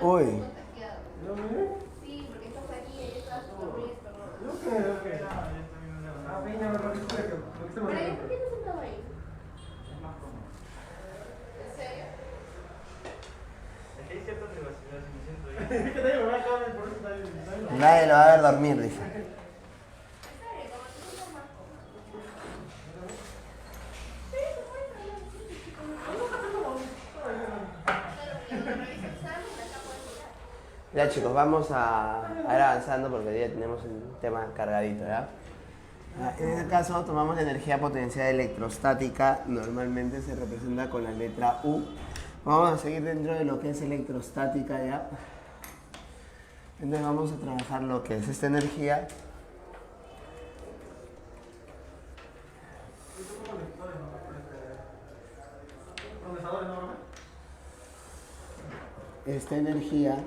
Uy. ¿Yo me? Sí, porque estás aquí y ella está súper molesto, ¿no? Ok. Ah, peña, me lo que se Pero ¿por qué no sentaba ahí? Es más cómodo. ¿En serio? Es que hay cierta privacidad si me siento ahí. Es que nadie me va a acabar, por eso nadie. Nadie lo va a ver dormir, dice. En serio, como te sientas más cómodo. Sí, te puedes hablar así, chico. Claro, porque cuando revisa examen, acá puedes mirar. Ya chicos, vamos a ir avanzando porque ya tenemos el tema cargadito, ¿ya? En este caso tomamos la energía potencial electrostática, normalmente se representa con la letra U. Vamos a seguir dentro de lo que es electrostática, ¿ya? Entonces vamos a trabajar lo que es esta energía. Esta energía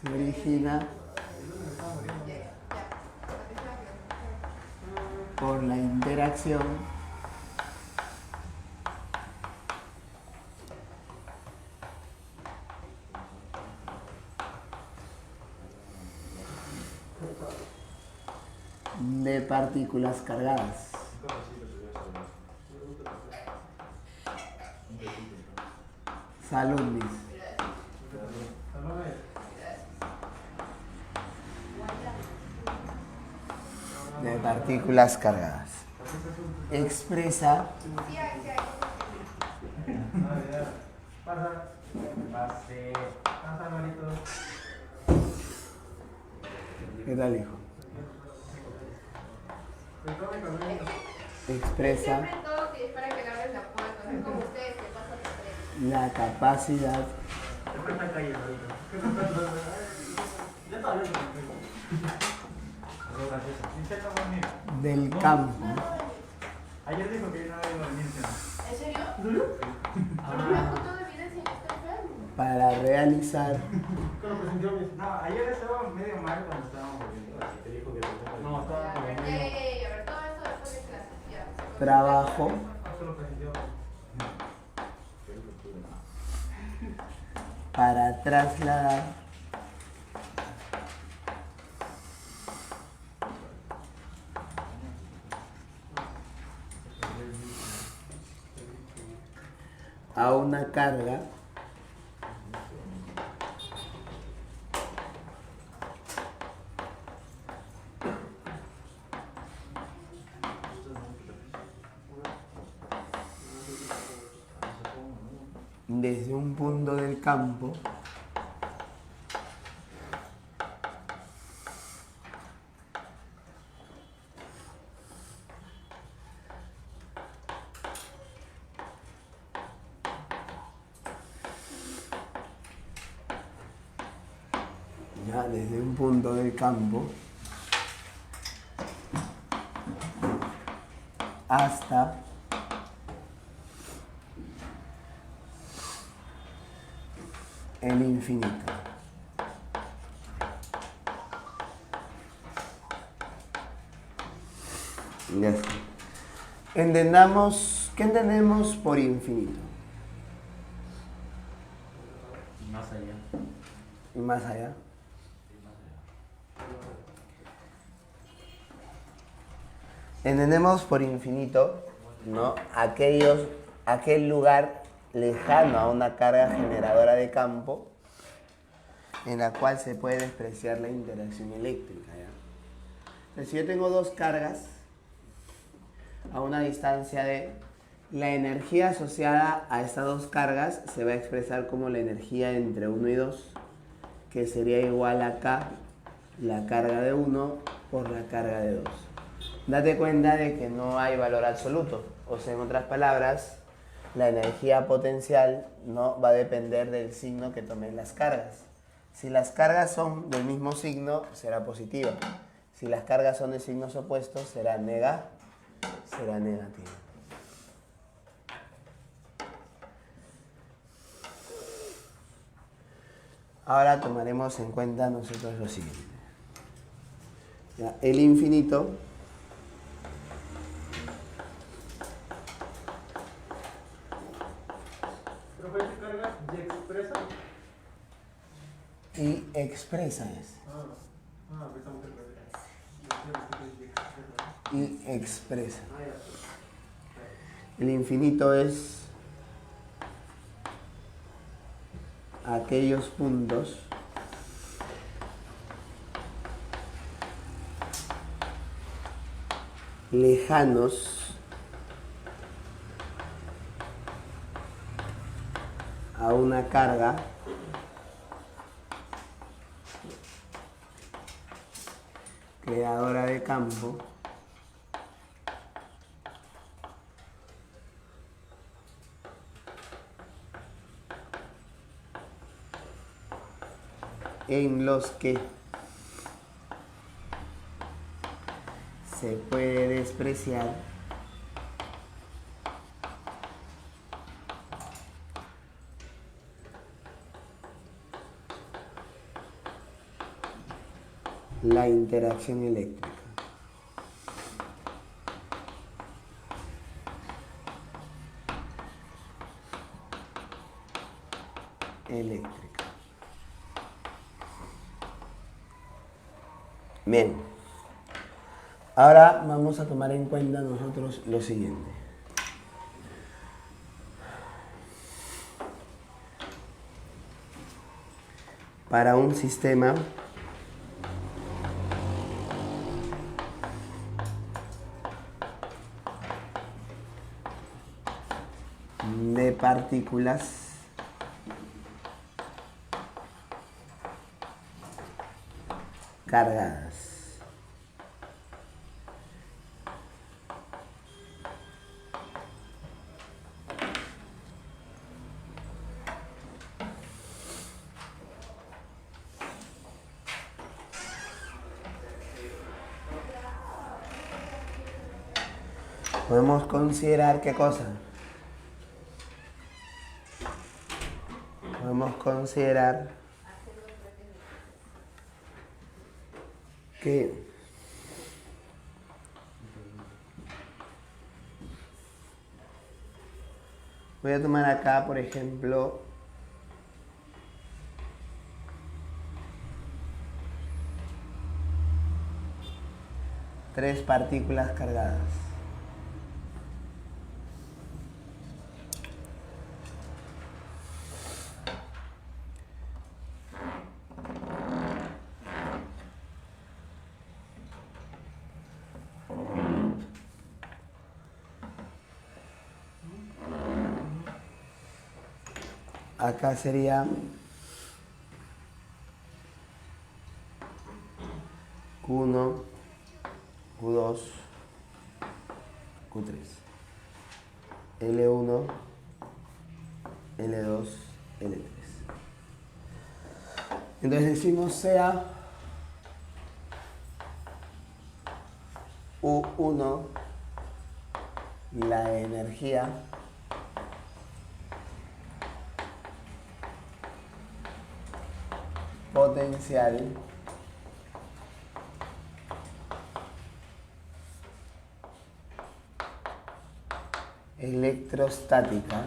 se origina por la interacción de partículas cargadas. Salud, Miss. De partículas cargadas. Expresa Pasa. Pase. Pasa, Marito. ¿qué tal, hijo? Expresa Siempre todo que es para que le abres la puerta, no es como ustedes que pasan por frente. la capacidad Después está calle, Marito. Ya está bien. del campo Ayer dijo que no iba a venirse. ¿En serio? Porque me ha contado evidencia que está enfermo. para realizar ¿Cómo presentó? No, ayer estaba medio mal cuando estábamos volviendo. Así te dijo que no, estaba con el A ver, todo esto después de clases, ya. trabajo Solo presentó. para trasladar a una carga desde un punto del campo ya, desde un punto del campo hasta el infinito. Ya está. Entendamos, ¿qué entendemos por infinito? Más allá. Y más allá. Entendemos por infinito, ¿no? Aquel lugar lejano a una carga generadora de campo en la cual se puede despreciar la interacción eléctrica, ¿ya? Entonces, si yo tengo dos cargas a una distancia de, la energía asociada a estas dos cargas se va a expresar como la energía entre 1 y 2, que sería igual a K, la carga de 1 por la carga de 2. Date cuenta de que no hay valor absoluto, o sea, en otras palabras, la energía potencial no va a depender del signo que tomen las cargas. Si las cargas son del mismo signo, será positiva. Si las cargas son de signos opuestos, será negativa. Ahora tomaremos en cuenta nosotros lo siguiente. Ya, el infinito ¿Profe, se carga y expresa? y expresa es. Pensamos que Y expresa. El infinito es aquellos puntos lejanos a una carga creadora de campo en los que se puede despreciar la interacción eléctrica. Bien. Ahora vamos a tomar en cuenta nosotros lo siguiente. Para un sistema de partículas cargadas. Podemos considerar qué cosa. Podemos considerar que voy a tomar acá, por ejemplo, tres partículas cargadas. Acá sería Q1, Q2, Q3. L1, L2, L3. Entonces decimos sea U1 la energía potencial electrostática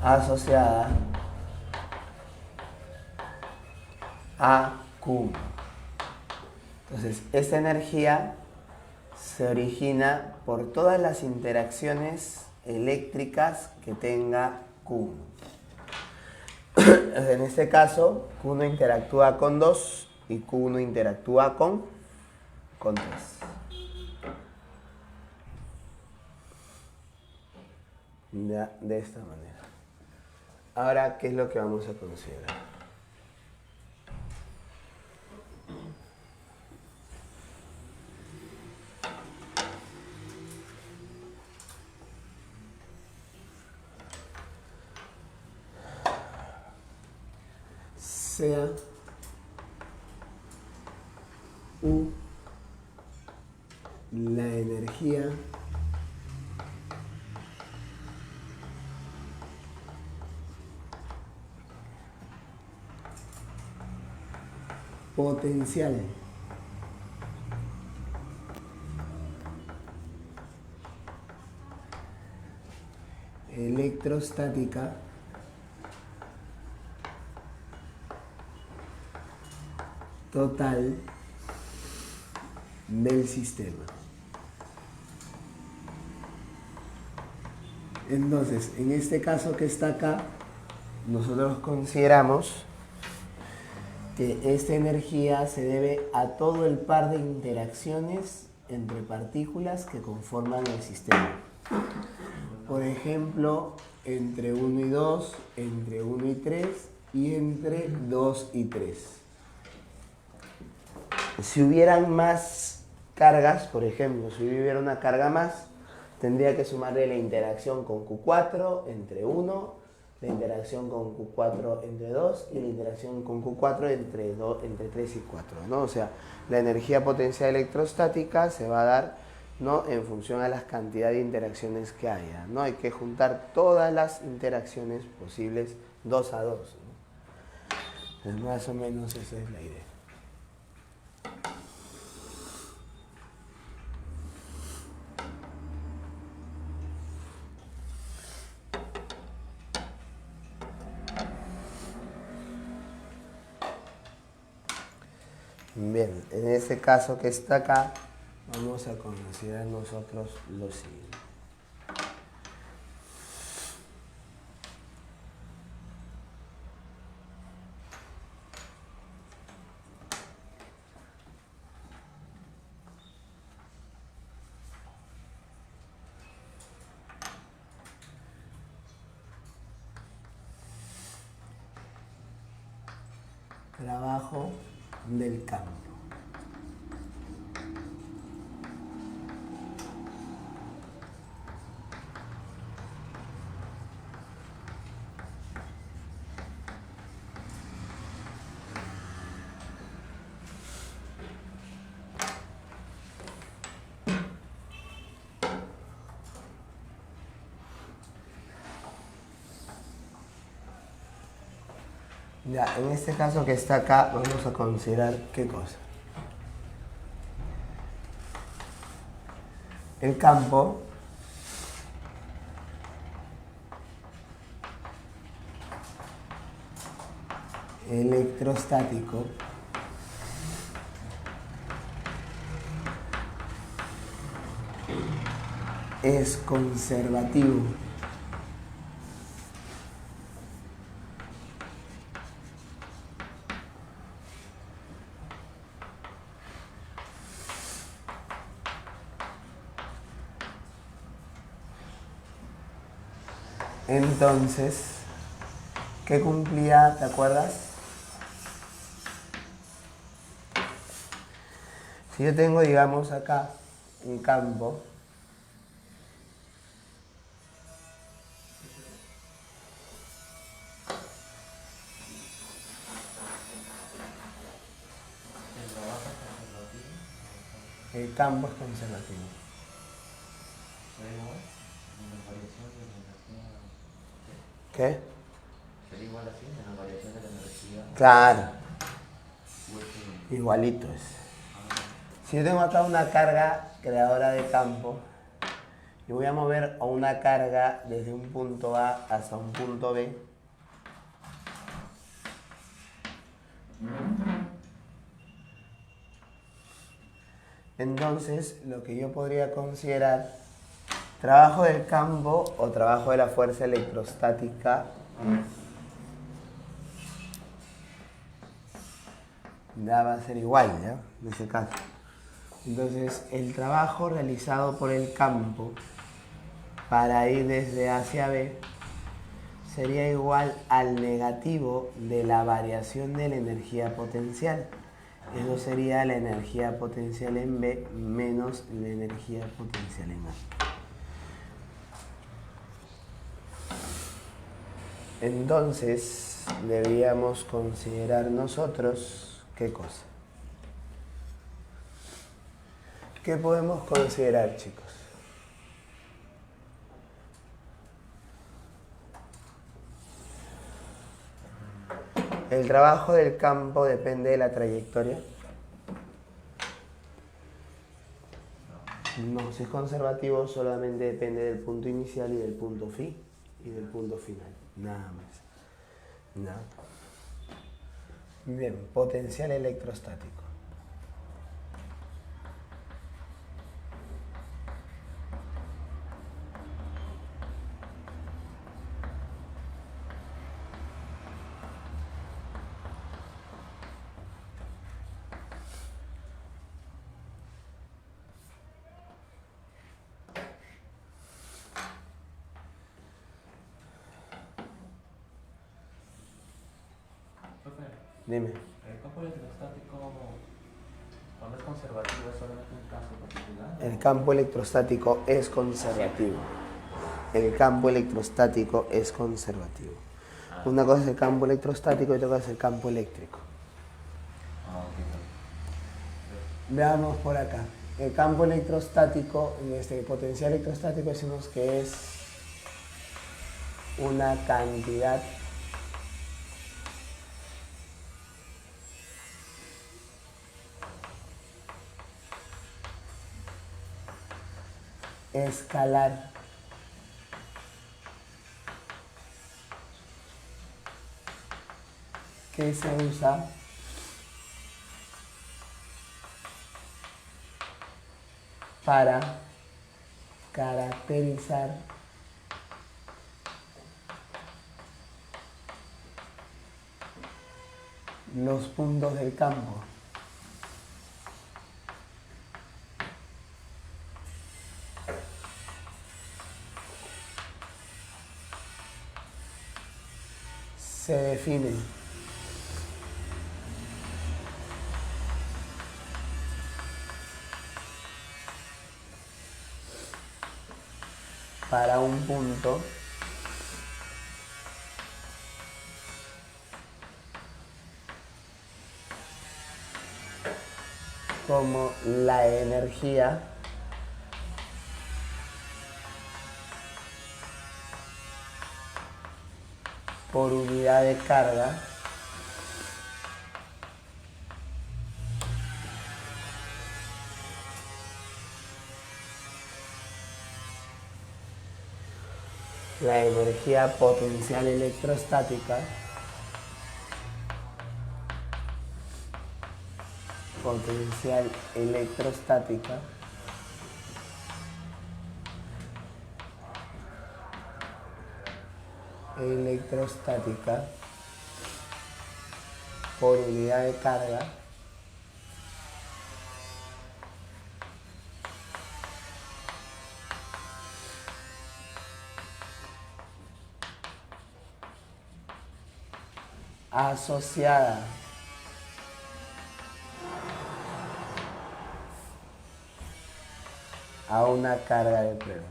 asociada a Q. Entonces, esta energía se origina por todas las interacciones eléctricas que tenga Q. En este caso, Q1 interactúa con 2 y Q1 interactúa con 3. Ya, de esta manera. Ahora, ¿qué es lo que vamos a considerar? Sea U la energía potencial electrostática total del sistema. Entonces, en este caso que está acá, nosotros consideramos que esta energía se debe a todo el par de interacciones entre partículas que conforman el sistema. Por ejemplo, entre 1 y 2, entre 1 y 3 y entre 2 y 3. Si hubieran más cargas, por ejemplo, si hubiera una carga más, tendría que sumarle la interacción con Q4 entre 1, la interacción con Q4 entre 2 y la interacción con Q4 entre 3 y 4, ¿no? O sea, la energía potencial electrostática se va a dar, ¿no?, en función a las cantidades de interacciones que haya, ¿no? Hay que juntar todas las interacciones posibles 2 a 2, ¿no? Entonces, más o menos esa es la idea. Bien, en este caso que está acá, vamos a considerar nosotros lo siguiente. Trabajo del campo. Ya, en este caso que está acá, vamos a considerar qué cosa. El campo electrostático es conservativo. Entonces, ¿qué cumplía? ¿Te acuerdas? Si yo tengo, digamos, acá un campo el campo es conservativo. ¿Qué? ¿Sería igual así, en la variación de la energía? Claro. Igualito es. Si yo tengo acá una carga creadora de campo y voy a mover a una carga desde un punto A hasta un punto B, entonces lo que yo podría considerar trabajo del campo o trabajo de la fuerza electrostática ya va a ser igual, ¿ya? En ese caso. Entonces, el trabajo realizado por el campo para ir desde A hacia B sería igual al negativo de la variación de la energía potencial. Eso sería la energía potencial en B menos la energía potencial en A. Entonces, deberíamos considerar nosotros, ¿qué cosa? ¿Qué podemos considerar, chicos? El trabajo del campo depende de la trayectoria. No, si es conservativo solamente depende del punto inicial y del punto fin y del punto final. Nada más. Nada. Bien, potencial electrostático. Profe, Dime. el campo electrostático, cuando es conservativo, es solamente un caso particular. El campo electrostático es conservativo. El campo electrostático es conservativo. Una cosa es el campo electrostático y otra cosa es el campo eléctrico. Veamos por acá. El campo electrostático, el potencial electrostático decimos que es una cantidad escalar que se usa para caracterizar los puntos del campo. Se define para un punto como la energía por unidad de carga la energía potencial electrostática por unidad de carga asociada a una carga de prueba.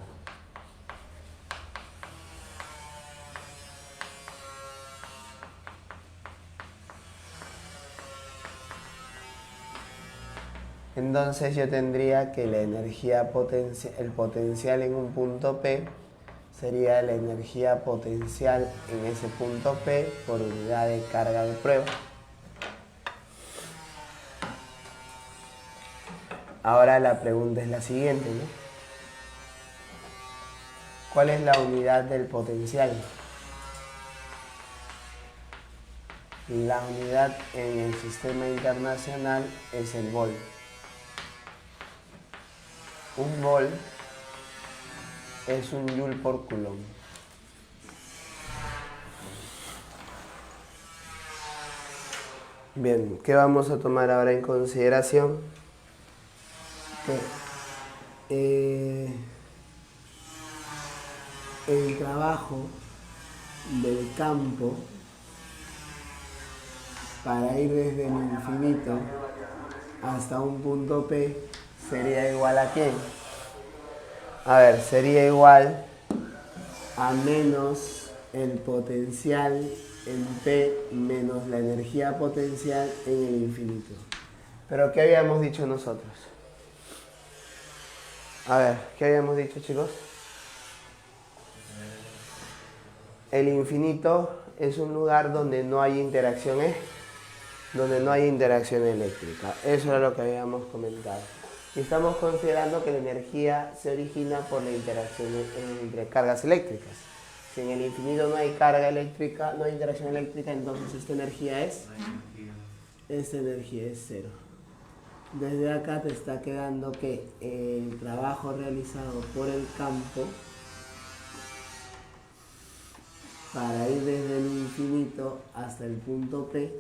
Entonces yo tendría que la energía el potencial en un punto P sería la energía potencial en ese punto P por unidad de carga de prueba. Ahora la pregunta es la siguiente, ¿no? ¿Cuál es la unidad del potencial? La unidad en el sistema internacional es el volt. Un volt es un joule por coulomb. Bien, ¿qué vamos a tomar ahora en consideración? Que el trabajo del campo para ir desde el infinito hasta un punto P sería igual a ¿quién? A ver, sería igual a menos el potencial en P menos la energía potencial en el infinito. Pero ¿qué habíamos dicho nosotros? A ver, ¿qué habíamos dicho, chicos? El infinito es un lugar donde no hay interacción, donde no hay interacción eléctrica. Eso era lo que habíamos comentado. Y estamos considerando que la energía se origina por la interacción entre cargas eléctricas. Si en el infinito no hay carga eléctrica, no hay interacción eléctrica, entonces esta energía es cero. Desde acá te está quedando que el trabajo realizado por el campo para ir desde el infinito hasta el punto P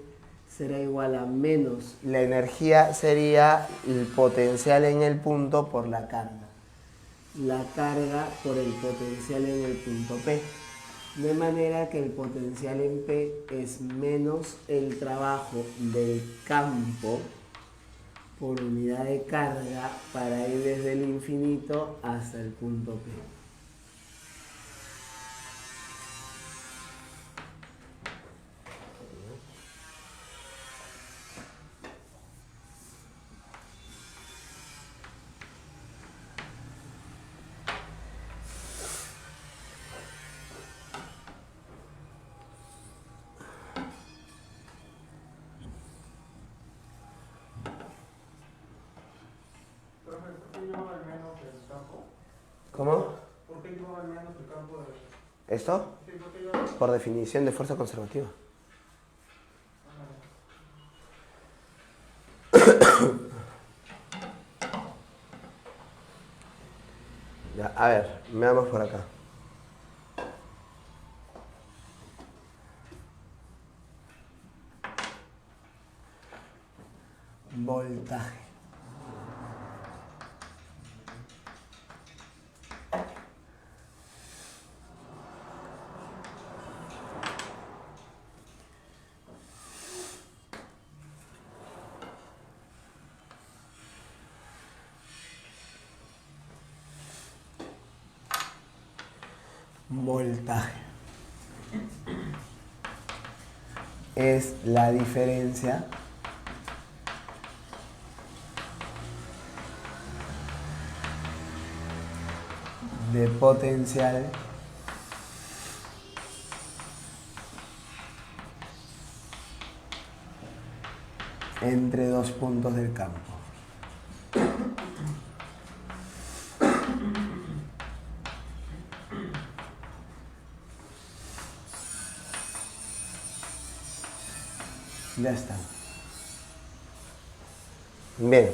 será igual a menos. La energía sería el potencial en el punto por la carga. La carga por el potencial en el punto P. De manera que el potencial en P es menos el trabajo del campo por unidad de carga para ir desde el infinito hasta el punto P. ¿Cómo? ¿Por qué llevaba el menos el campo de... ¿Esto? Sí, ¿por qué llevaba? Por definición de fuerza conservativa. Ya, a ver, veamos por acá. Voltaje. Voltaje es la diferencia de potencial entre dos puntos del campo. Ya está. Bien.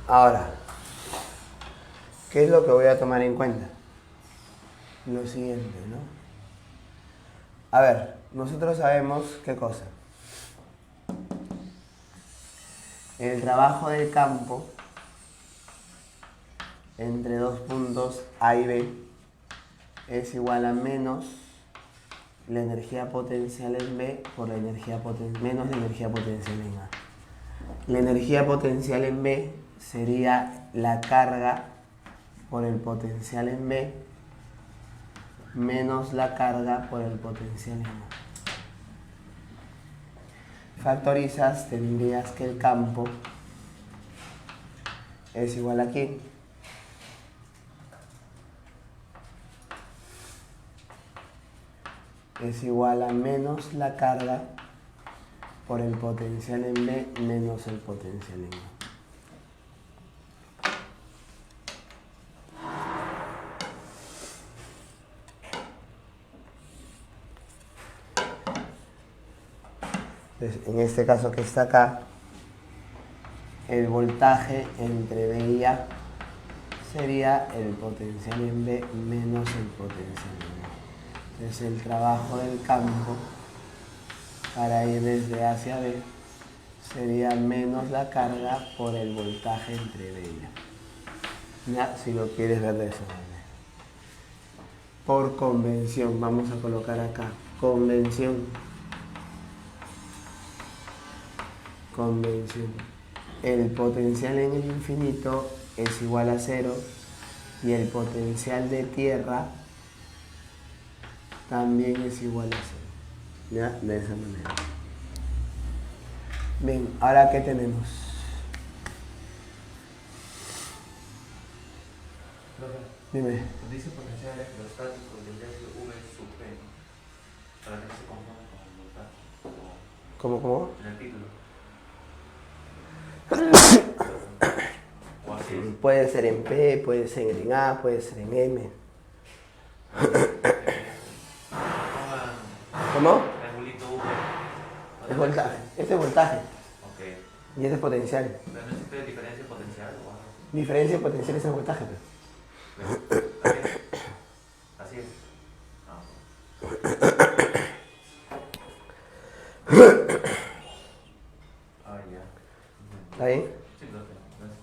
Ahora, ¿qué es lo que voy a tomar en cuenta? Lo siguiente, ¿no? A ver, nosotros sabemos qué cosa. El trabajo del campo entre dos puntos A y B es igual a menos la energía potencial en B por la energía menos la energía potencial en A. La energía potencial en B sería la carga por el potencial en B menos la carga por el potencial en A. Factorizas, tendrías que el campo es igual a ¿qué? Es igual a menos la carga por el potencial en B menos el potencial en A. Entonces, en este caso que está acá, el voltaje entre B y A sería el potencial en B menos el potencial en A. Entonces el trabajo del campo para ir desde A hacia B sería menos la carga por el voltaje entre B y A. Ya, si lo quieres ver de esa manera. Por convención, vamos a colocar acá, convención. El potencial en el infinito es igual a 0 y el potencial de tierra también es igual a 0. Ya, de esa manera. Bien, ahora ¿qué tenemos? Profe, Dime. dice potencial electrostático del gaseoso V sub P, ¿no? Para que no se confunda con el voltaje. ¿Cómo? En el título. O así es. Puede ser en P, puede ser en A, puede ser en M. ¿Cómo? Triangulito V. Es voltaje. Este es voltaje. Ok. Y este es potencial. Pero no existe diferencia potencial o algo. Diferencia de potencial es el voltaje. Pues. Así es. Ah, ya. ¿Está bien? Sí, profe. Gracias.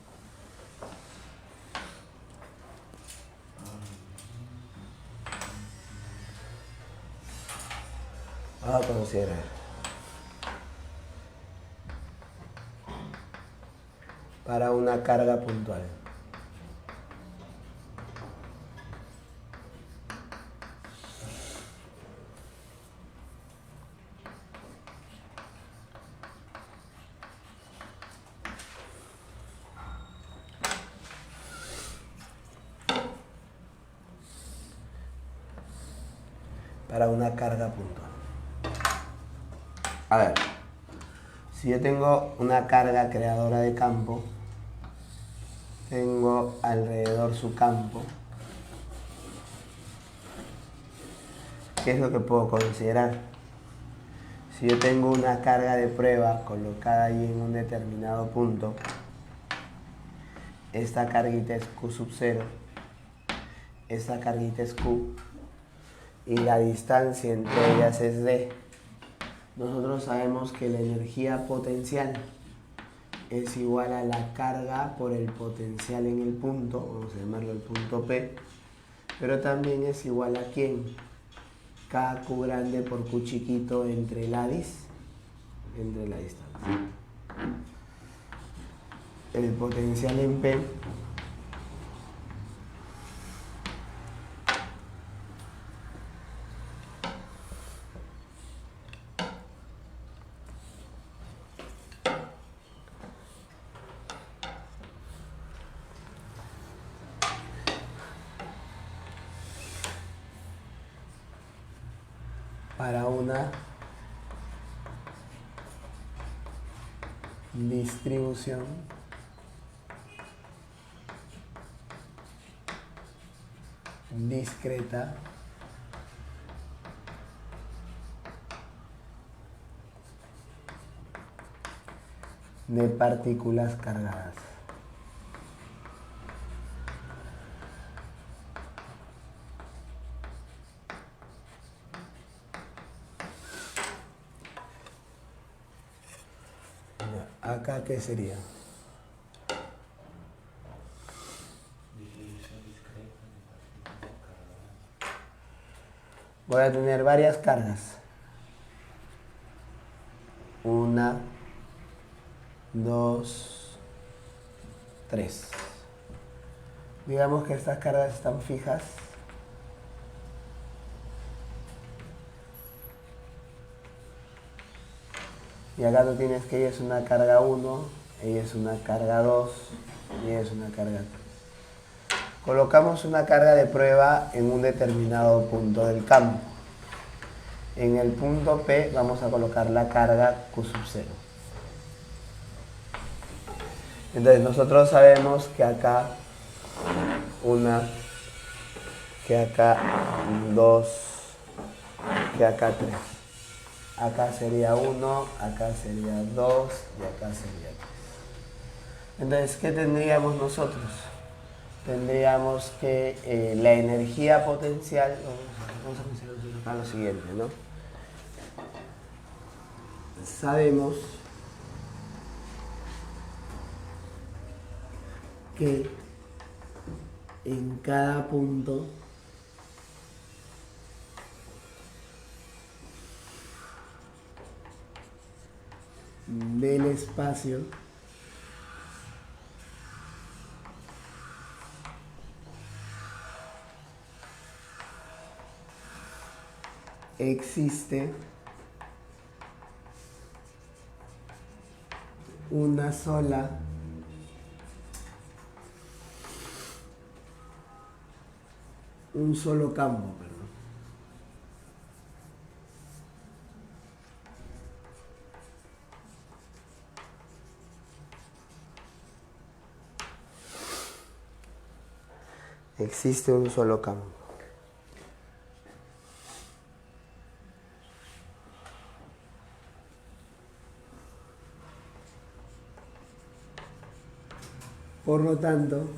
Vamos a considerar. Para una carga puntual. Para una carga puntual. A ver, si yo tengo una carga creadora de campo, tengo alrededor su campo, ¿qué es lo que puedo considerar? Si yo tengo una carga de prueba colocada ahí en un determinado punto, esta carguita es Q sub 0, esta carguita es Q, y la distancia entre ellas es D. Nosotros sabemos que la energía potencial es igual a la carga por el potencial en el punto, vamos a llamarlo el punto P, pero también es igual a ¿quién? KQ grande por Q chiquito entre la distancia. El potencial en P para una distribución discreta de partículas cargadas. ¿Acá qué sería? Voy a tener varias cargas. 1, 2, 3. Digamos que estas cargas están fijas. Y acá tú tienes que ella es una carga 1, ella es una carga 2 y ella es una carga 3. Colocamos una carga de prueba en un determinado punto del campo. En el punto P vamos a colocar la carga Q sub 0. Entonces nosotros sabemos que acá 1, que acá 2, que acá 3. Acá sería 1, acá sería 2 y acá sería 3. Entonces, ¿qué tendríamos nosotros? Tendríamos que la energía potencial, vamos a considerar acá lo siguiente, ¿no? Sabemos que en cada punto del espacio existe una sola un solo campo, perdón. Existe un solo campo. Por lo tanto,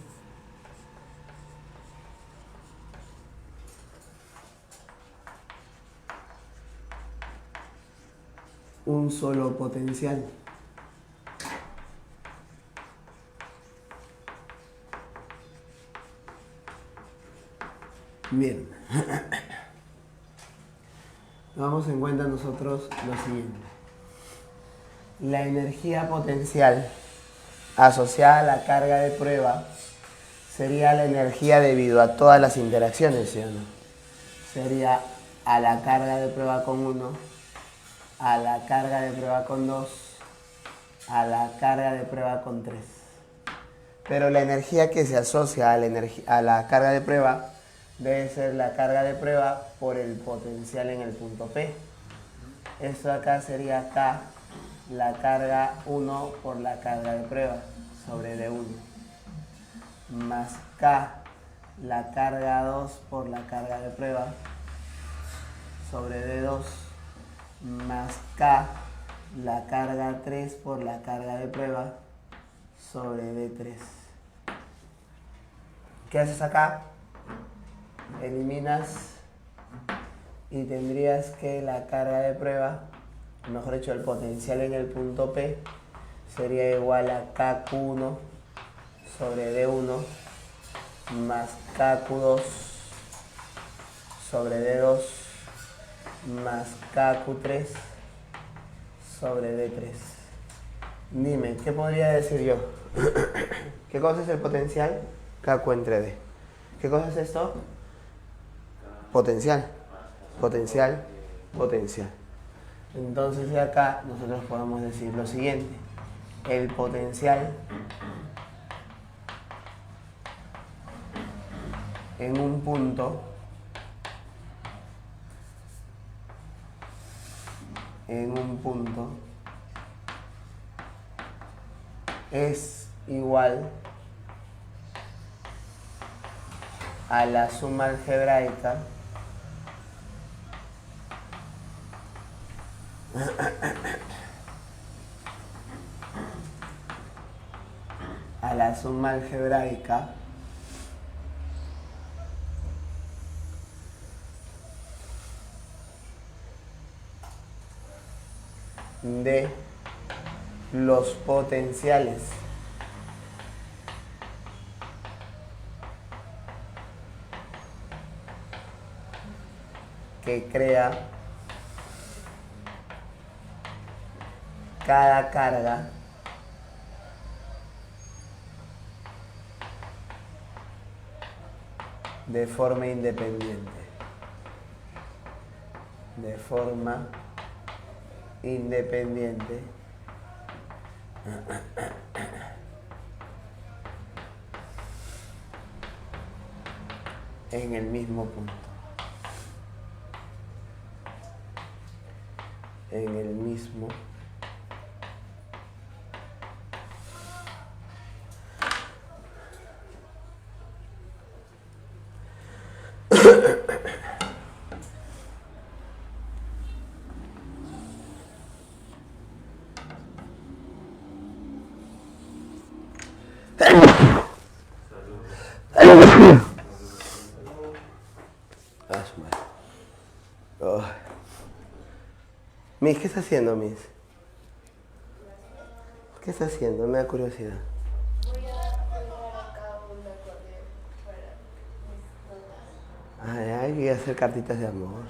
un solo potencial. Bien. Vamos en cuenta nosotros lo siguiente. La energía potencial asociada a la carga de prueba sería la energía debido a todas las interacciones, ¿sí o no? Sería a la carga de prueba con 1, a la carga de prueba con 2, a la carga de prueba con 3. Pero la energía que se asocia a la carga de prueba debe ser la carga de prueba por el potencial en el punto P. Esto acá sería K, la carga 1 por la carga de prueba sobre D1, más K, la carga 2 por la carga de prueba sobre D2, más K, la carga 3 por la carga de prueba sobre D3. ¿Qué haces acá? Eliminas y tendrías que la carga de prueba, mejor dicho, el potencial en el punto P sería igual a KQ1 sobre D1 más KQ2 sobre D2 más KQ3 sobre D3. Dime, ¿qué podría decir yo? ¿Qué cosa es el potencial? KQ entre D. ¿Qué cosa es esto? Potencial. Potencial, potencial. Entonces de acá nosotros podemos decir lo siguiente. El potencial en un punto es igual a la suma algebraica de los potenciales que crea cada carga de forma independiente. De forma independiente en el mismo punto. En el mismo Oh. Miss, ¿qué está haciendo, Miss? ¿Qué está haciendo? Me da curiosidad. Voy a llevar a cabo un acordeón para mis notas. Ay, voy a hacer cartitas de amor.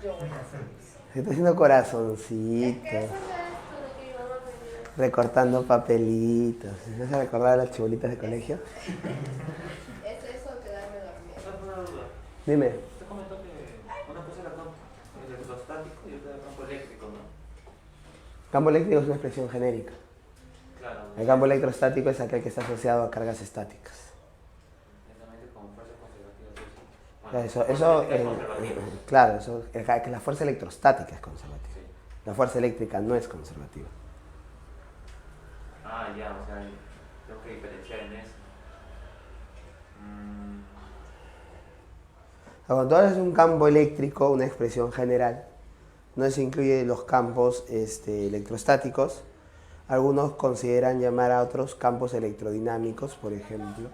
Yo voy a hacer eso. Se está haciendo corazoncitos. Es que eso no es lo que mi mamá me dio. Recortando papelitos. ¿Me hace recordar a las chibolitas de colegio? Es eso, quedarme dormida. Una duda. Dime. Usted comentó que una cosa era campo electrostático y otra era campo eléctrico, ¿no? Campo eléctrico es una expresión genérica. Claro. El campo electrostático es aquel que está asociado a cargas estáticas. Netamente con fuerzas conservativas. Claro, Bueno, eso, fuerzas conservativas. claro, eso, que la fuerza electrostática es conservativa. Sí. La fuerza eléctrica no es conservativa. Ah, ya, o sea, tengo que diferenciar en eso. Cuando hablas de un campo eléctrico, una expresión general, no se incluye los campos electrostáticos. Algunos consideran llamar a otros campos electrodinámicos, por ejemplo,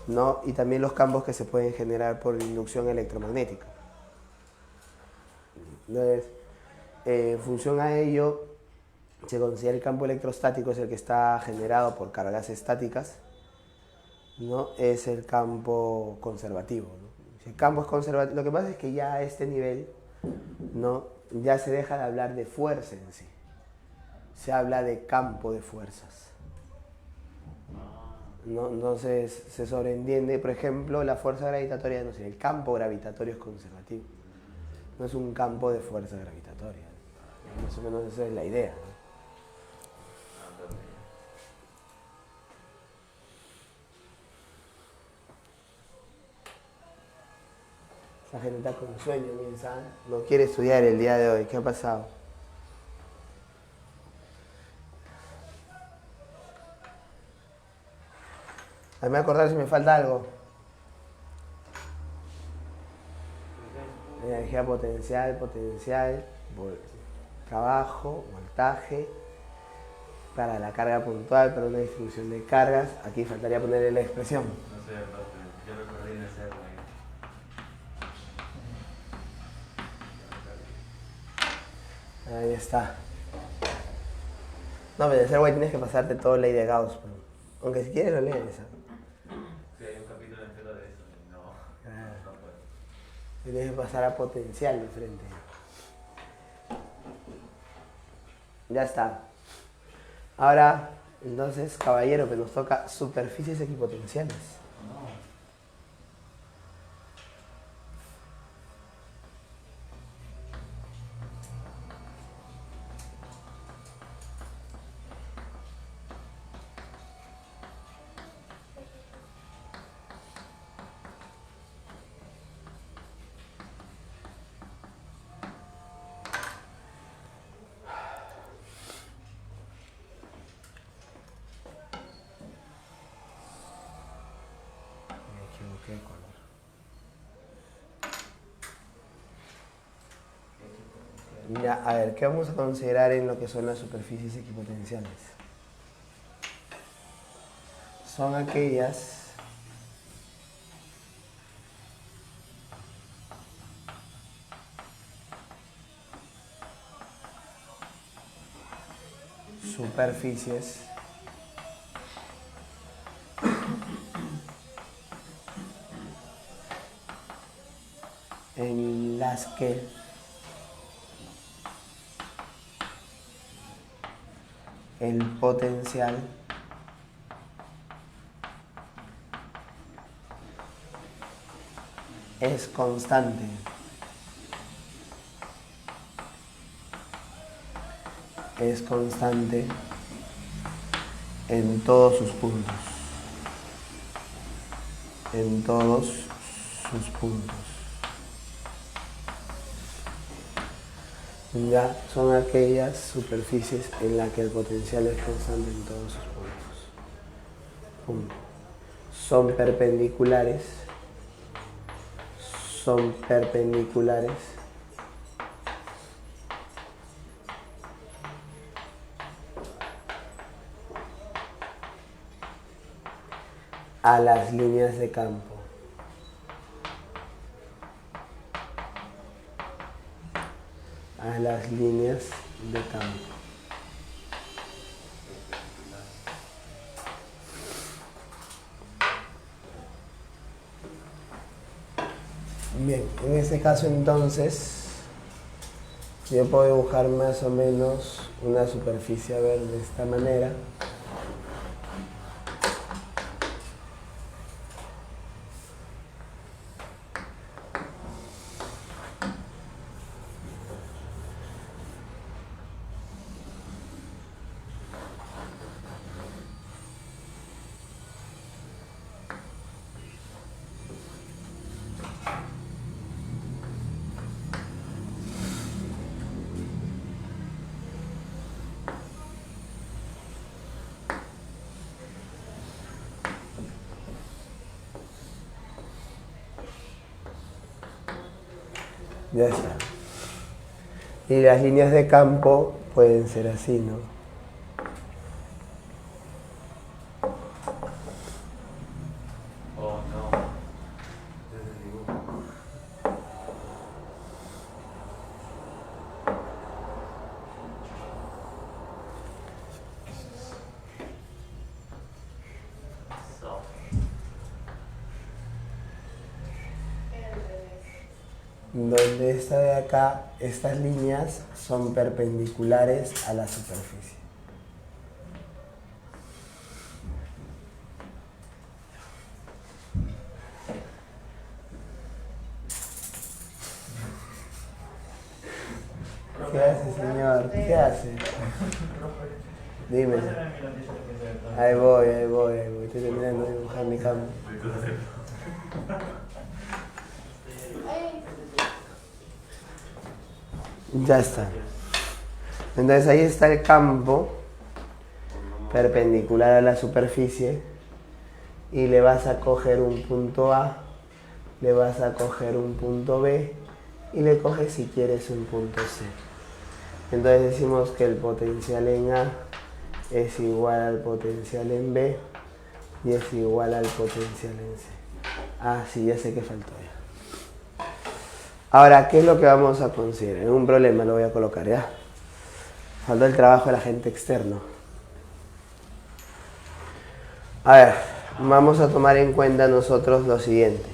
¿no? Y también los campos que se pueden generar por inducción electromagnética. Entonces, en función a ello, se considera el campo electrostático es el que está generado por cargas estáticas, ¿no? Es el campo conservativo, ¿no? Si el campo es conservativo, lo que pasa es que ya a este nivel, ¿no? Ya se deja de hablar de fuerza en sí. Se habla de campo de fuerzas, ¿no? Entonces se sobreentiende, por ejemplo, la fuerza gravitatoria, no sé, el campo gravitatorio es conservativo. No es un campo de fuerza gravitatoria. Más o menos esa es la idea, ¿no? Esa gente está con sueño, piensa, no quiere estudiar el día de hoy. ¿Qué ha pasado? Hazme acordar si me falta algo. Energía potencial, trabajo, voltaje, para la carga puntual, para una distribución de cargas. Aquí faltaría ponerle la expresión. No sé, yo recordé de hacerlo ahí. Ahí está. No, pero de ser güey tienes que pasarte todo ley de Gauss. Pero, aunque si quieres lo lees. ¿Eh? Sí, hay un capítulo entero de eso. No, no puedo. Tienes que pasar a potencial de frente. Ya está. Ahora, entonces, caballero, que nos toca superficies equipotenciales. Ya, a ver, ¿qué vamos a considerar en lo que son las superficies equipotenciales? Son aquellas superficies en las que el potencial es constante. Es constante en todos sus puntos. En todos sus puntos. Ya son aquellas superficies en las que el potencial es constante en todos sus puntos. Son perpendiculares. Son perpendiculares a las líneas de campo. A las líneas de campo. Bien, en este caso entonces yo puedo dibujar más o menos una superficie, a ver, de esta manera. Ya está. Y las líneas de campo pueden ser así, ¿no? Oh, no. Desde el dibujo. So. Donde esta de acá, estas líneas son perpendiculares a la superficie. ¿Qué hace, señor? ¿Qué hace? Dime. Ahí voy. Estoy terminando de dibujar mi campo. Ya está. Entonces ahí está el campo perpendicular a la superficie y le vas a coger un punto A, le vas a coger un punto B y le coges si quieres un punto C. Entonces decimos que el potencial en A es igual al potencial en B y es igual al potencial en C. Ah, sí, ya sé que faltó ya. Ahora, ¿qué es lo que vamos a considerar? Un problema lo voy a colocar, ¿ya? Faltó el trabajo del agente externo. A ver, vamos a tomar en cuenta nosotros lo siguiente.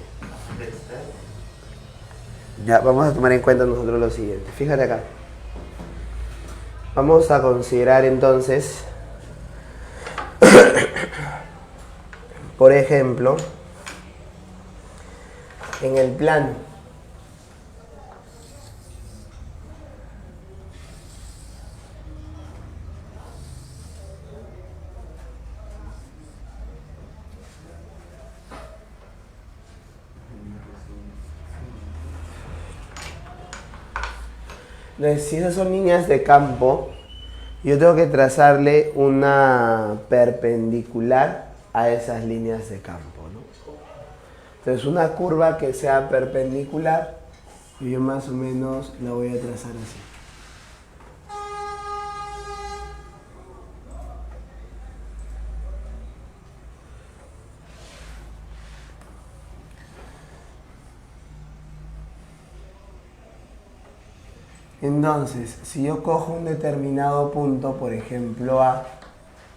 Ya, vamos a tomar en cuenta nosotros lo siguiente. Fíjate acá. Vamos a considerar entonces, por ejemplo, en el plano. Entonces, si esas son líneas de campo, yo tengo que trazarle una perpendicular a esas líneas de campo, ¿no? Entonces, una curva que sea perpendicular, y yo más o menos la voy a trazar así. Entonces, si yo cojo un determinado punto, por ejemplo A,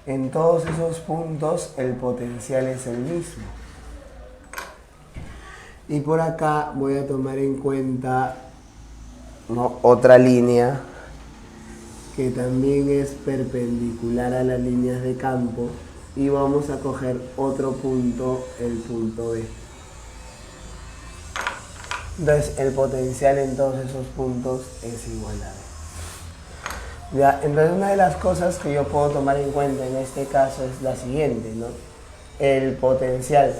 en todos esos puntos el potencial es el mismo. Y por acá voy a tomar en cuenta, ¿no?, otra línea que también es perpendicular a las líneas de campo y vamos a coger otro punto, el punto B. Entonces el potencial en todos esos puntos es igual a B. Ya, entonces una de las cosas que yo puedo tomar en cuenta en este caso es la siguiente, ¿no? El potencial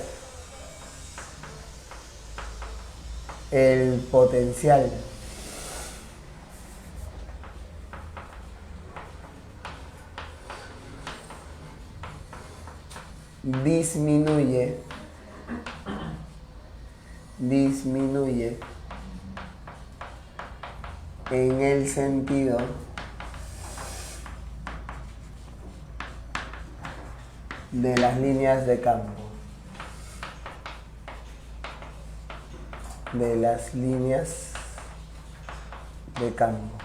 disminuye en el sentido de las líneas de campo. De las líneas de campo.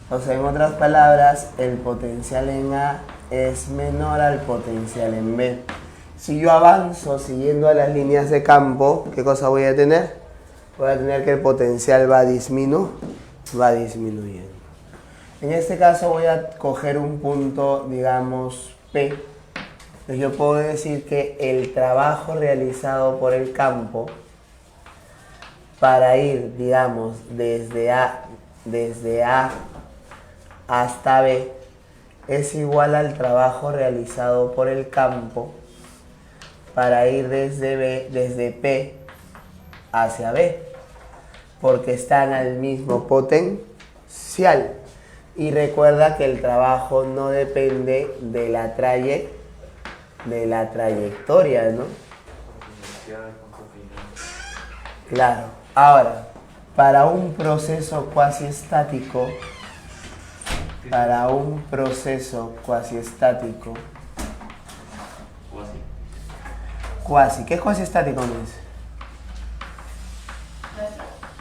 O sea, en otras palabras, el potencial en A es menor al potencial en B. Si yo avanzo siguiendo a las líneas de campo, ¿qué cosa voy a tener? Voy a tener que el potencial va disminuyendo. En este caso voy a coger un punto, digamos, P. Entonces yo puedo decir que el trabajo realizado por el campo para ir, digamos, desde A hasta B es igual al trabajo realizado por el campo para ir desde P hacia B, porque están al mismo potencial. Y recuerda que el trabajo no depende de la trayectoria, ¿no? Claro. Ahora, para un proceso cuasi estático, cuasi, ¿qué es cuasi estático, Luis?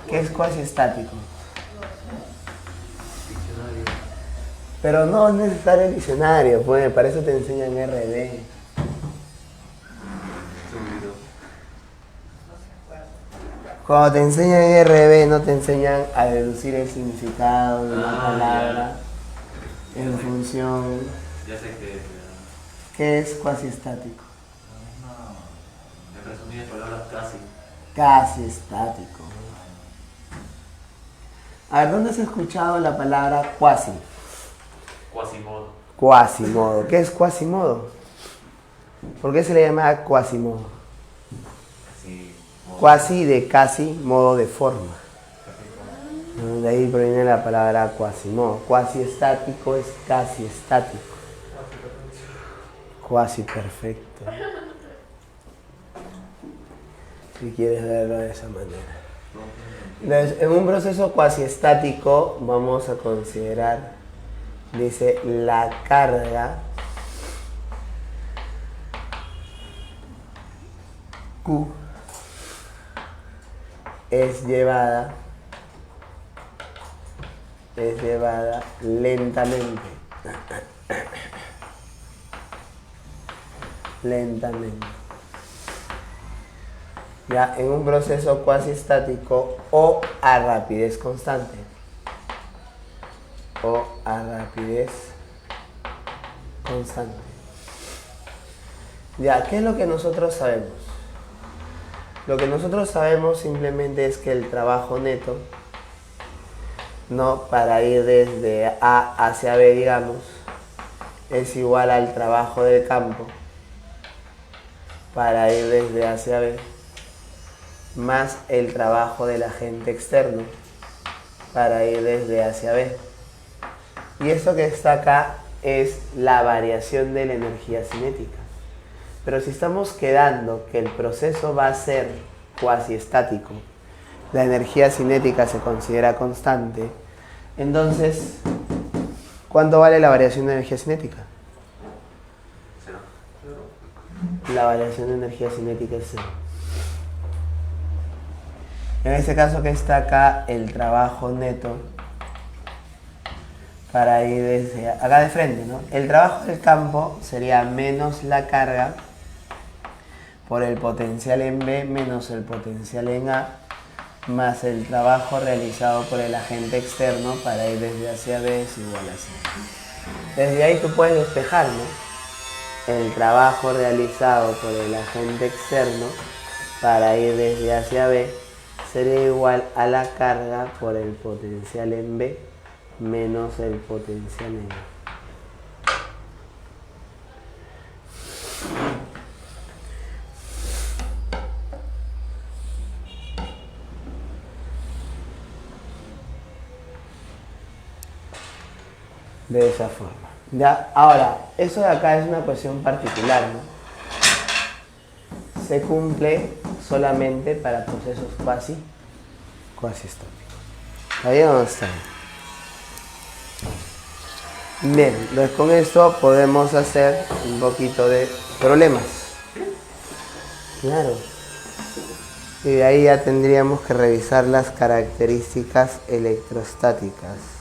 ¿Qué es cuasi estático? Diccionario. Pero no es necesario el diccionario, pues, para eso te enseñan RD. Cuando te enseñan RB no te enseñan a deducir el significado de una palabra en función. Ya sé que ¿Qué es cuasi estático? en resumidas palabras casi. Casi estático. A ver, ¿dónde has escuchado la palabra cuasi? Quasimodo. Quasimodo. ¿Qué es quasimodo? ¿Por qué se le llama quasimodo? Sí. Quasi de casi, modo de forma. De ahí proviene la palabra quasimodo. Cuasi estático es casi estático. Cuasi perfecto. Si quieres verlo de esa manera. Entonces, en un proceso cuasi estático vamos a considerar, dice, la carga Q es llevada lentamente. Ya en un proceso cuasi estático o a rapidez constante. Ya, ¿qué es lo que nosotros sabemos? Lo que nosotros sabemos simplemente es que el trabajo neto, ¿no? Para ir desde A hacia B, digamos, es igual al trabajo del campo para ir desde A hacia B, más el trabajo del agente externo para ir desde A hacia B. Y esto que está acá es la variación de la energía cinética. Pero si estamos quedando que el proceso va a ser cuasi estático, la energía cinética se considera constante, entonces, ¿cuánto vale la variación de energía cinética? Cero. La variación de energía cinética es cero. En este caso que está acá, el trabajo neto para ir desde acá de frente, ¿no? El trabajo del campo sería menos la carga por el potencial en B menos el potencial en A, más el trabajo realizado por el agente externo para ir desde hacia B es igual a 0. Desde ahí tú puedes despejar, ¿no? El trabajo realizado por el agente externo para ir desde hacia B sería igual a la carga por el potencial en B menos el potencial en A. De esa forma. ¿Ya? Ahora, eso de acá es una cuestión particular, ¿no? Se cumple solamente para procesos cuasi estáticos. ¿Está bien o no está bien? Bien, entonces con esto podemos hacer un poquito de problemas. Claro. Y de ahí ya tendríamos que revisar las características electrostáticas.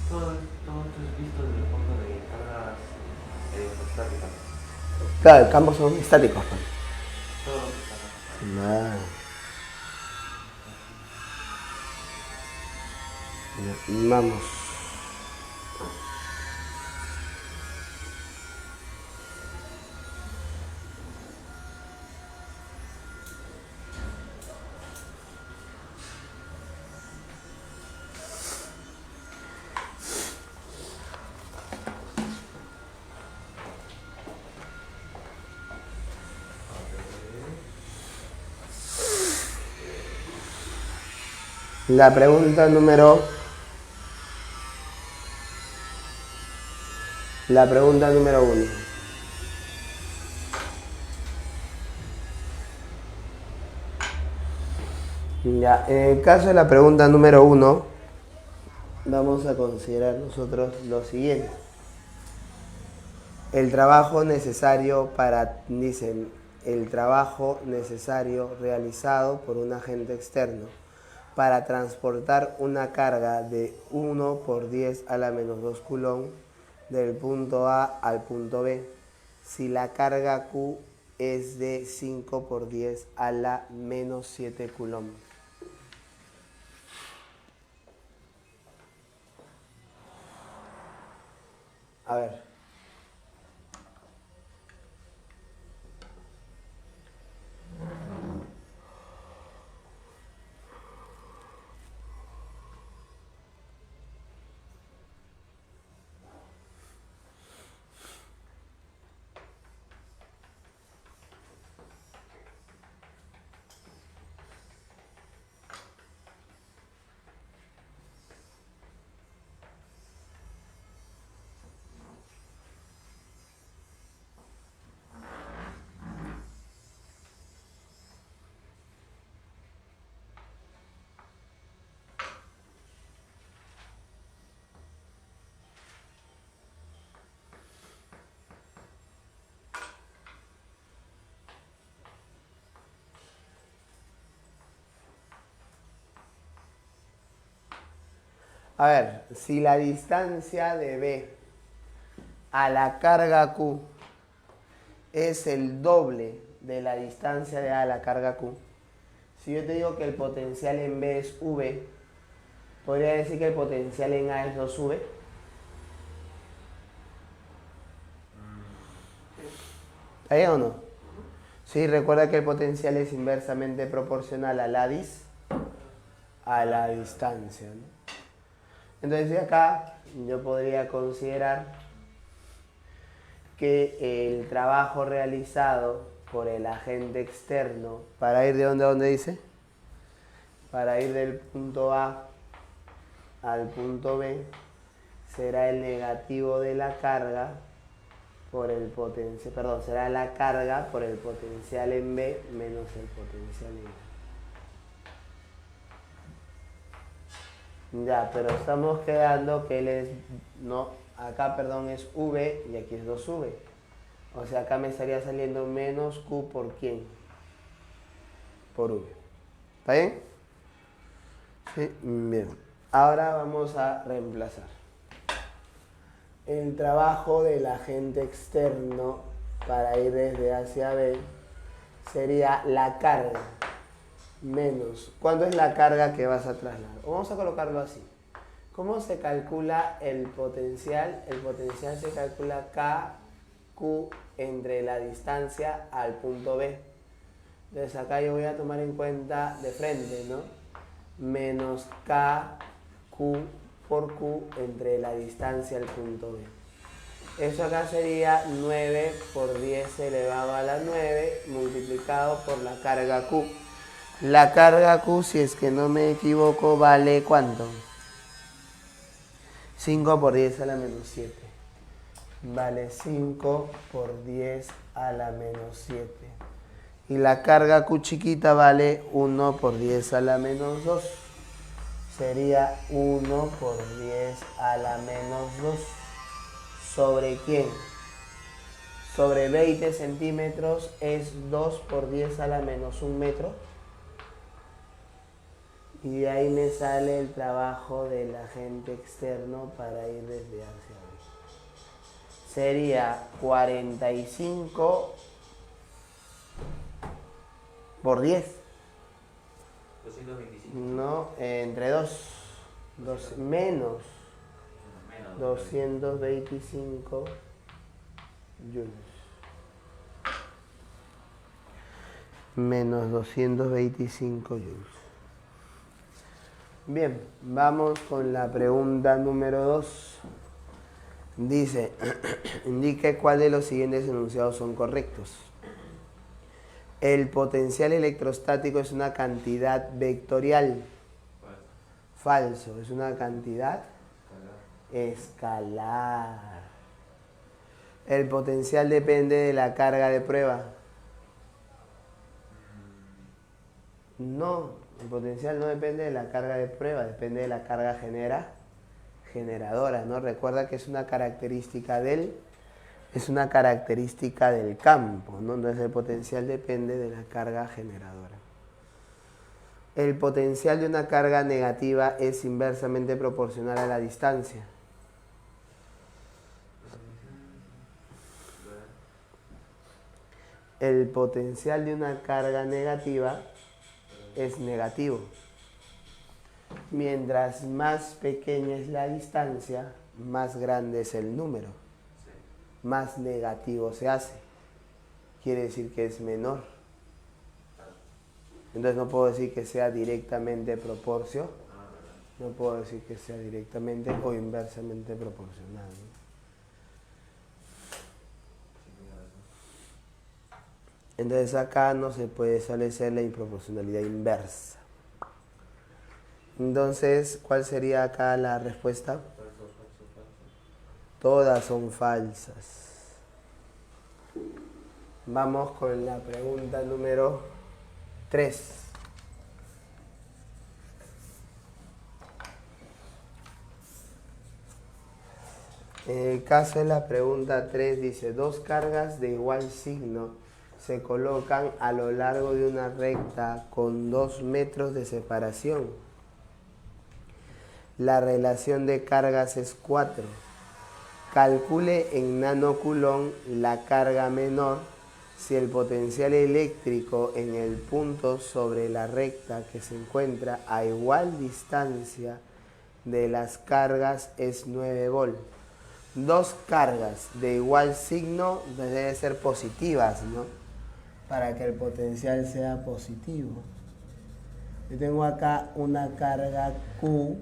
Todo esto es visto desde el punto de cargas electrostáticas. Claro, el campo son estáticos. Pues. Todo lo que está acá. Nada. Vamos. La pregunta número 1. Ya, en el caso de la pregunta número 1, vamos a considerar nosotros lo siguiente. El trabajo necesario dicen, el trabajo necesario realizado por un agente externo para transportar una carga de 1 por 10 a la menos 2 coulomb del punto A al punto B, si la carga Q es de 5 por 10 a la menos 7 coulomb. A ver. A ver, si la distancia de B a la carga Q es el doble de la distancia de A a la carga Q, si yo te digo que el potencial en B es V, ¿podría decir que el potencial en A es 2V? ¿Está bien o no? Sí, recuerda que el potencial es inversamente proporcional a la distancia, ¿no? Entonces acá yo podría considerar que el trabajo realizado por el agente externo para ir de dónde dice, para ir del punto A al punto B será el negativo de la carga por el potencial, perdón, será la carga por el potencial en B menos el potencial en A. Ya, pero estamos quedando que él es, no, acá perdón es V y aquí es 2V. O sea, acá me estaría saliendo menos Q por ¿quién? Por V. ¿Está bien? Sí, bien. Ahora vamos a reemplazar. El trabajo del agente externo para ir desde A hacia B sería la carga menos. ¿Cuánto es la carga que vas a trasladar? O vamos a colocarlo así. ¿Cómo se calcula el potencial? El potencial se calcula KQ entre la distancia al punto B. Entonces acá yo voy a tomar en cuenta de frente, ¿no? Menos KQ por Q entre la distancia al punto B. Eso acá sería 9 por 10 elevado a la 9 multiplicado por la carga Q. La carga Q, si es que no me equivoco, vale ¿cuánto? 5 por 10 a la menos 7. Vale 5 por 10 a la menos 7. Y la carga Q chiquita vale 1 por 10 a la menos 2. Sería 1 por 10 a la menos 2. ¿Sobre quién? Sobre 20 centímetros es 2 por 10 a la menos 1 metro. Y de ahí me sale el trabajo del agente externo para ir desde hacia B. Sería 45 por 10. 225. No, entre 2. Menos 225 joules. Menos 225 joules. Bien, vamos con la pregunta número 2. Dice, indique cuál de los siguientes enunciados son correctos. El potencial electrostático es una cantidad vectorial. Falso, es una cantidad escalar. El potencial depende de la carga de prueba. No, el potencial no depende de la carga de prueba, depende de la carga generadora, ¿no? Recuerda que es una característica del campo, ¿no? Entonces el potencial depende de la carga generadora. El potencial de una carga negativa es inversamente proporcional a la distancia. El potencial de una carga negativa es negativo. Mientras más pequeña es la distancia, más grande es el número. Más negativo se hace. Quiere decir que es menor. Entonces no puedo decir que sea directamente proporcional. No puedo decir que sea directamente o inversamente proporcional, ¿no? Entonces acá no se puede establecer la improporcionalidad inversa. Entonces, ¿cuál sería acá la respuesta? Todas son falsas. Vamos con la pregunta número 3. En el caso de la pregunta 3 dice, dos cargas de igual signo se colocan a lo largo de una recta con 2 metros de separación. La relación de cargas es 4. Calcule en nanocoulomb la carga menor si el potencial eléctrico en el punto sobre la recta que se encuentra a igual distancia de las cargas es 9 volt. Dos cargas de igual signo deben ser positivas, ¿no? Para que el potencial sea positivo. Yo tengo acá una carga Q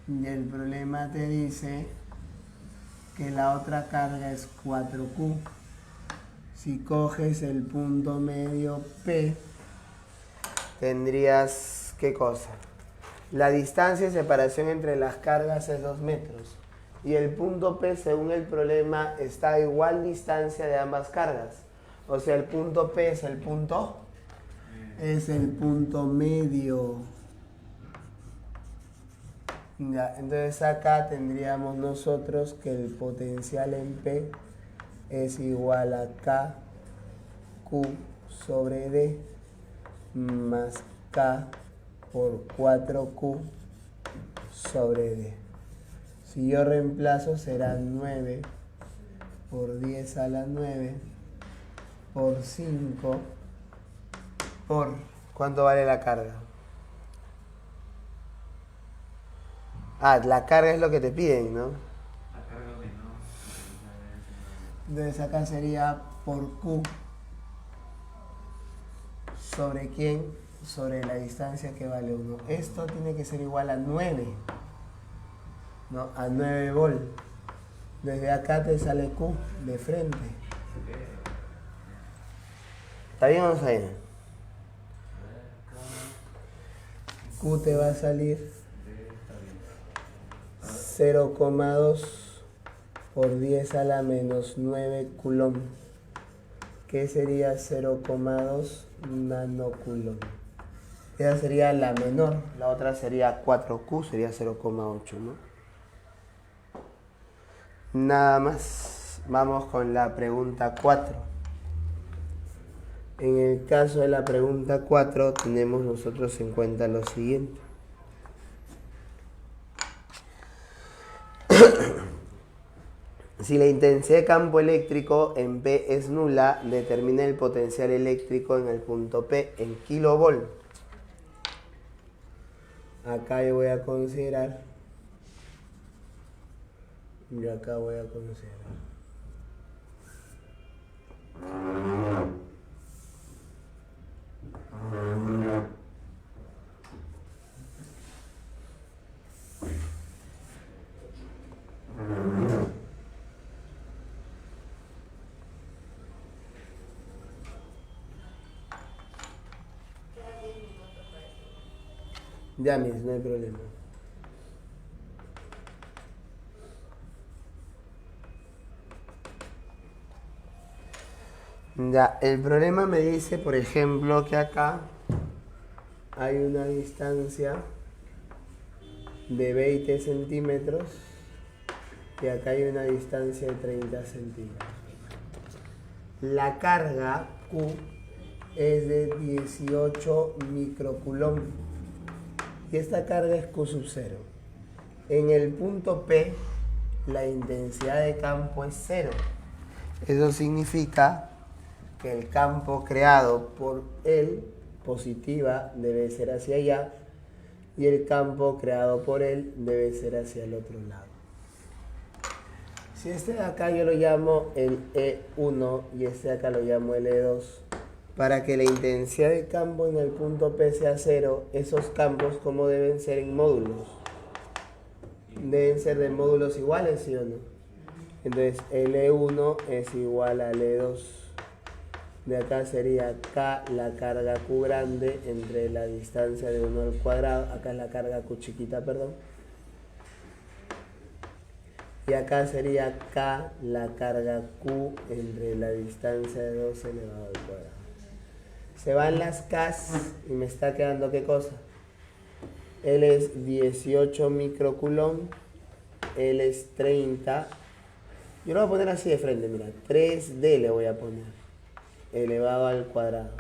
y el problema te dice que la otra carga es 4Q. Si coges el punto medio P, tendrías, ¿qué cosa? La distancia de separación entre las cargas es 2 metros. Y el punto P, según el problema, está a igual distancia de ambas cargas. O sea, el punto P es el punto medio. Ya, entonces acá tendríamos nosotros que el potencial en P es igual a KQ sobre D más K por 4Q sobre D. Si yo reemplazo será 9 por 10 a la 9 por 5 por... ¿Cuánto vale la carga? La carga es lo que te piden, ¿no? La carga menor. Entonces acá sería por Q. ¿Sobre quién? Sobre la distancia que vale 1. Esto tiene que ser igual a 9. ¿No? A 9 volt. Desde acá te sale Q de frente. ¿Está bien o no está bien? Q te va a salir 0,2 por 10 a la menos 9 coulomb. ¿Qué sería 0,2 nanocoulomb? Esa sería la menor, la otra sería 4Q, sería 0,8, ¿no? Nada más. Vamos con la pregunta 4. En el caso de la pregunta 4 tenemos nosotros en cuenta lo siguiente. Si la intensidad de campo eléctrico en P es nula, determina el potencial eléctrico en el punto P en kilovolt. Acá yo voy a considerar. Ya, mis, no hay problema. Ya, el problema me dice, por ejemplo, que acá hay una distancia de 20 centímetros y acá hay una distancia de 30 centímetros. La carga Q es de 18 microcoulomb y esta carga es Q sub 0. En el punto P, la intensidad de campo es 0. Eso significa que el campo creado por él, positiva, debe ser hacia allá, y el campo creado por él debe ser hacia el otro lado. Si este de acá yo lo llamo el E1 y este de acá lo llamo el E2, para que la intensidad de campo en el punto P sea 0, esos campos, ¿cómo deben ser en módulos? Deben ser de módulos iguales, ¿sí o no? Entonces, el E1 es igual al E2. De acá sería K, la carga Q grande, entre la distancia de 1 al cuadrado. Acá es la carga Q chiquita, perdón. Y acá sería K, la carga Q, entre la distancia de 2 elevado al cuadrado. Se van las K's y me está quedando ¿qué cosa? L es 18 microcoulomb, L es 30. Yo lo voy a poner así de frente, mira. 3D le voy a poner, elevado al cuadrado.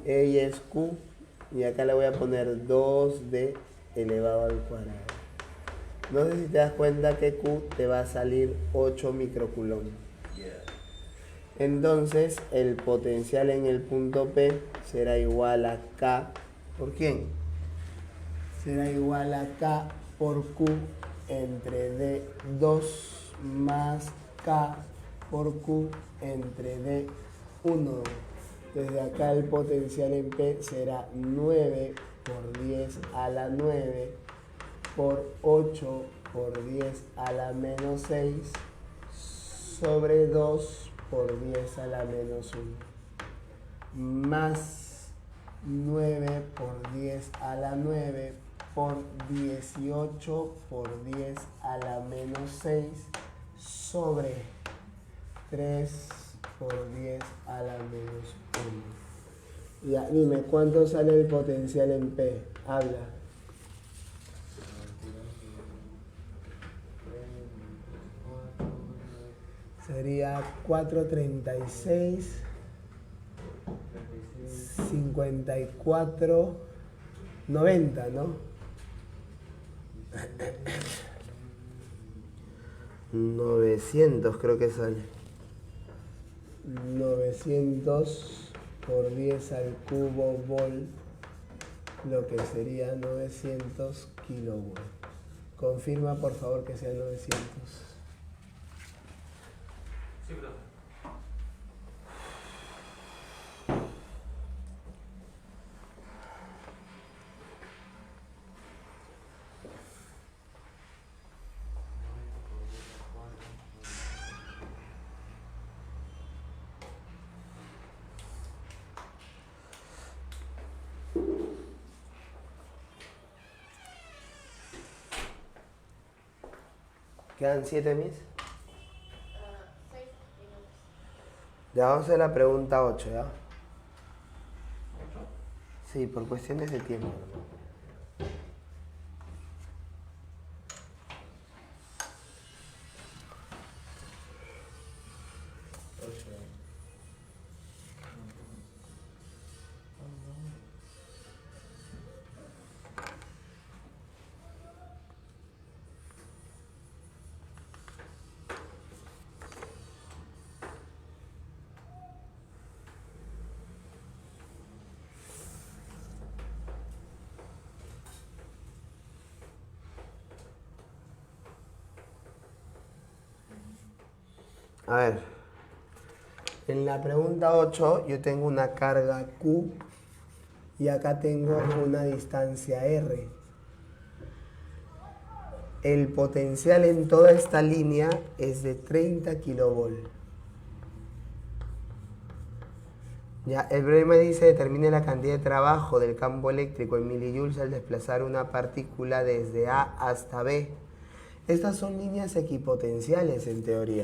Ella es Q y acá le voy a poner 2D elevado al cuadrado. No sé si te das cuenta que Q te va a salir 8 microcoulomb. Entonces el potencial en el punto P será igual a K. ¿Por quién? Será igual a K por Q entre D2 más K por Q entre D1. Desde acá el potencial en P será 9 por 10 a la 9 por 8 por 10 a la menos 6 sobre 2 por 10 a la menos 1 más 9 por 10 a la 9 por 18 por 10 a la menos 6 sobre 3 por 10 a la menos 1. Ya, dime, ¿cuánto sale el potencial en P? Habla. Sería 436, 54, 90, ¿no? 900 creo que sale. 900 por 10 al cubo volt, lo que sería 900 kilovolt. Confirma por favor que sea 900. Sí, profe. ¿Quedan 7 mis? 6 minutos. Ya vamos a hacer la pregunta 8, ¿ya? Sí, por cuestiones de tiempo. A ver, en la pregunta 8 yo tengo una carga Q y acá tengo una distancia R. El potencial en toda esta línea es de 30 kilovolt. Ya, el problema dice, determine la cantidad de trabajo del campo eléctrico en milijoules al desplazar una partícula desde A hasta B. Estas son líneas equipotenciales en teoría.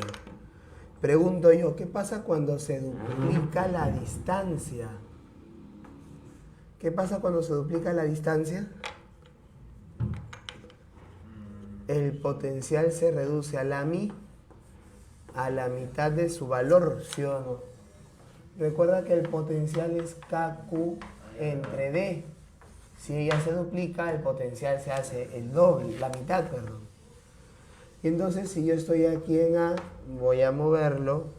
Pregunto yo, ¿qué pasa cuando se duplica la distancia? ¿Qué pasa cuando se duplica la distancia? El potencial se reduce a la mitad de su valor, ¿sí o no? Recuerda que el potencial es KQ entre D. Si ella se duplica, el potencial se hace el doble, la mitad, perdón. Y entonces, si yo estoy aquí en A, voy a moverlo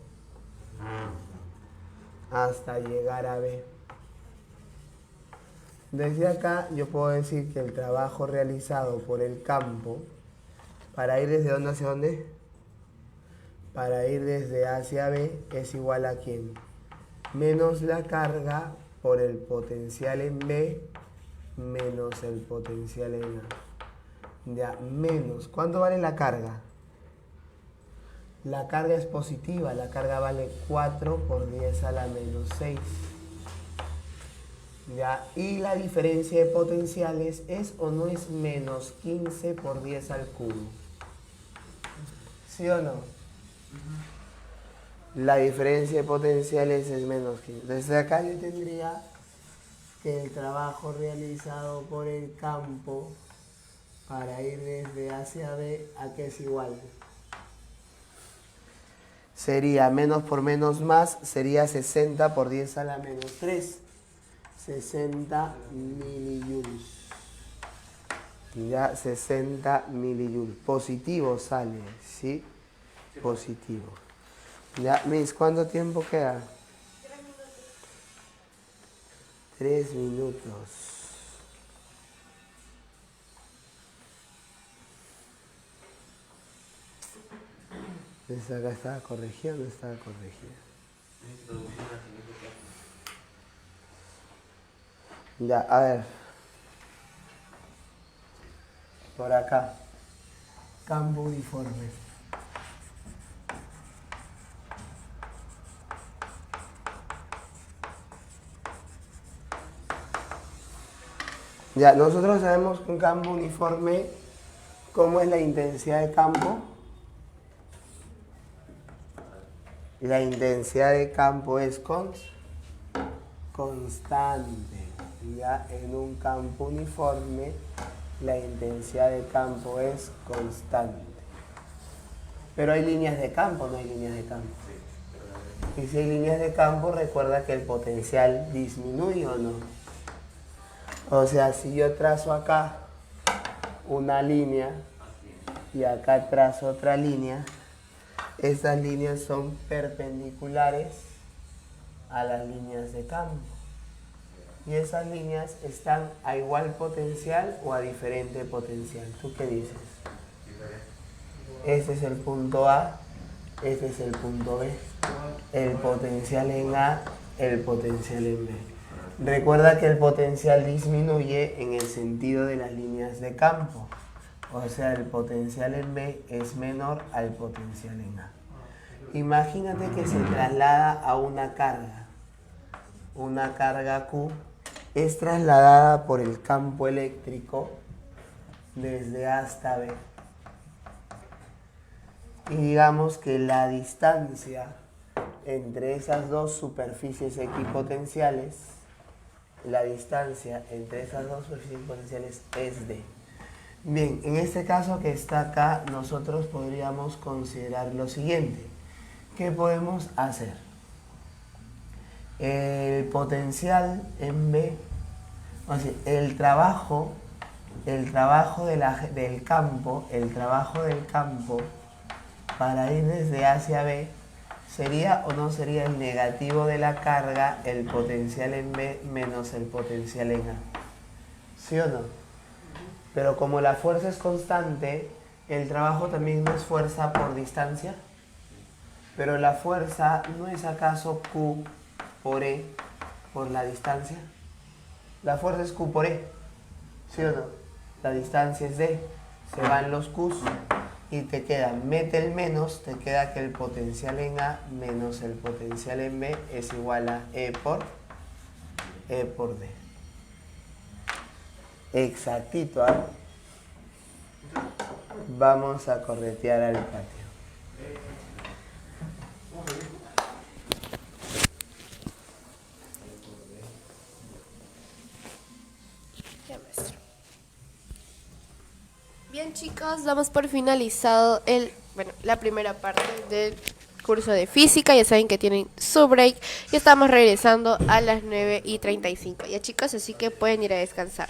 hasta llegar a B. Desde acá, yo puedo decir que el trabajo realizado por el campo, para ir desde dónde hacia dónde, para ir desde A hacia B, es igual a ¿quién? Menos la carga por el potencial en B menos el potencial en A. Ya, menos. ¿Cuánto vale la carga? La carga es positiva, la carga vale 4 por 10 a la menos 6. Ya, y la diferencia de potenciales es o no es menos 15 por 10 al cubo. ¿Sí o no? La diferencia de potenciales es menos 15. Desde acá yo tendría que el trabajo realizado por el campo para ir desde A hacia B, ¿a qué es igual? Sería menos por menos más, sería 60 por 10 a la menos 3. 60 milijoules. Ya, 60 milijoules. Positivo sale, ¿sí? Positivo. Ya, Miss, ¿cuánto tiempo queda? 3 minutos. Esta acá estaba corregida o no estaba corregida. Ya, a ver. Por acá. Campo uniforme. Ya, nosotros sabemos que un campo uniforme, ¿cómo es la intensidad de campo? La intensidad de campo es constante. Ya, en un campo uniforme, la intensidad de campo es constante. Pero hay líneas de campo, no hay líneas de campo. Y si hay líneas de campo, recuerda que el potencial disminuye o no. O sea, si yo trazo acá una línea y acá trazo otra línea, estas líneas son perpendiculares a las líneas de campo. Y esas líneas están a igual potencial o a diferente potencial. ¿Tú qué dices? Este es el punto A, este es el punto B. El potencial en A, el potencial en B. Recuerda que el potencial disminuye en el sentido de las líneas de campo. O sea, el potencial en B es menor al potencial en A. Imagínate que se traslada a una carga. Una carga Q es trasladada por el campo eléctrico desde A hasta B. Y digamos que la distancia entre esas dos superficies equipotenciales, es D. Bien, en este caso que está acá, nosotros podríamos considerar lo siguiente. ¿Qué podemos hacer? El potencial en B, o sea, el trabajo del campo para ir desde A hacia B, ¿sería o no sería el negativo de la carga, el potencial en B menos el potencial en A? ¿Sí o no? Pero como la fuerza es constante, el trabajo también no es fuerza por distancia. Pero la fuerza, ¿no es acaso Q por E por la distancia? La fuerza es Q por E, ¿sí o no? La distancia es D, se van los Qs. y te queda, mete el menos, te queda que el potencial en A menos el potencial en B es igual a E por D. Exactito, ¿ah? Vamos a corretear al patio. Ya, maestro. Bien, chicos, damos por finalizado la primera parte del curso de física. Ya saben que tienen su break y estamos regresando a las 9:35. Ya, chicos, así que pueden ir a descansar.